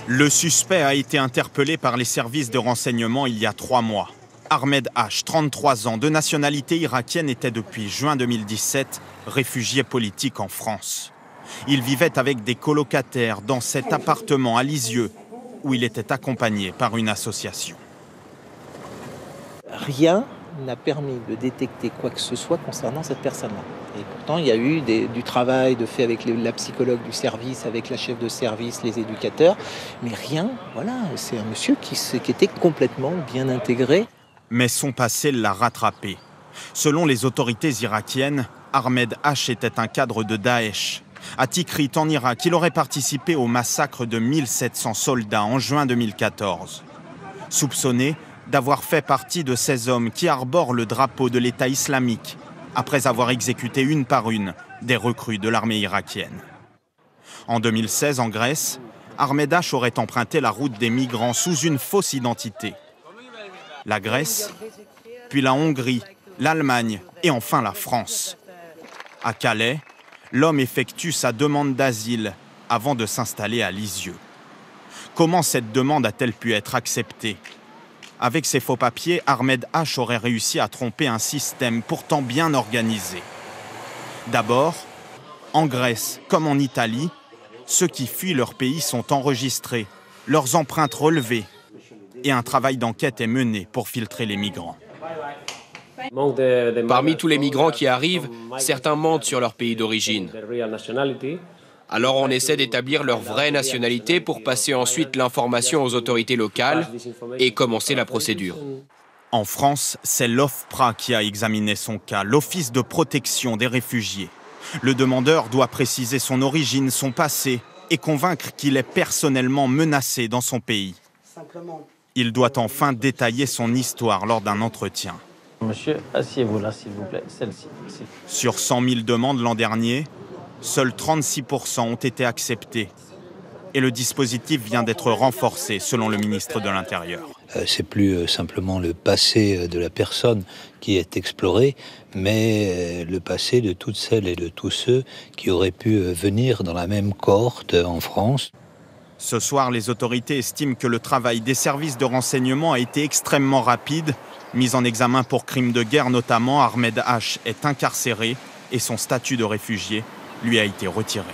Le suspect a été interpellé par les services de renseignement il y a 3 mois. Ahmed H, 33 ans, de nationalité irakienne, était depuis juin 2017 réfugié politique en France. Il vivait avec des colocataires dans cet appartement à Lisieux, où il était accompagné par une association. Rien n'a permis de détecter quoi que ce soit concernant cette personne-là. Et pourtant, il y a eu du travail de fait avec la psychologue du service, avec la chef de service, les éducateurs, mais rien, voilà, c'est un monsieur qui était complètement bien intégré. Mais son passé l'a rattrapé. Selon les autorités irakiennes, Ahmed H était un cadre de Daesh. À Tikrit, en Irak, il aurait participé au massacre de 1700 soldats en juin 2014. Soupçonné d'avoir fait partie de ces hommes qui arborent le drapeau de l'État islamique, après avoir exécuté une par une des recrues de l'armée irakienne. En 2016, en Grèce, Ahmed H aurait emprunté la route des migrants sous une fausse identité. La Grèce, puis la Hongrie, l'Allemagne et enfin la France. À Calais, l'homme effectue sa demande d'asile avant de s'installer à Lisieux. Comment cette demande a-t-elle pu être acceptée ? Avec ses faux papiers, Ahmed H aurait réussi à tromper un système pourtant bien organisé. D'abord, en Grèce comme en Italie, ceux qui fuient leur pays sont enregistrés, leurs empreintes relevées, et un travail d'enquête est mené pour filtrer les migrants. Parmi tous les migrants qui arrivent, certains mentent sur leur pays d'origine. Alors on essaie d'établir leur vraie nationalité pour passer ensuite l'information aux autorités locales et commencer la procédure. En France, c'est l'OFPRA qui a examiné son cas, l'Office de protection des réfugiés. Le demandeur doit préciser son origine, son passé et convaincre qu'il est personnellement menacé dans son pays. Il doit enfin détailler son histoire lors d'un entretien. Monsieur, asseyez-vous là, s'il vous plaît, celle-ci. Sur 100 000 demandes l'an dernier, seuls 36% ont été acceptés. Et le dispositif vient d'être renforcé, selon le ministre de l'Intérieur. C'est plus simplement le passé de la personne qui est exploré, mais le passé de toutes celles et de tous ceux qui auraient pu venir dans la même cohorte en France. Ce soir, les autorités estiment que le travail des services de renseignement a été extrêmement rapide. Mis en examen pour crimes de guerre notamment, Ahmed H est incarcéré et son statut de réfugié lui a été retiré.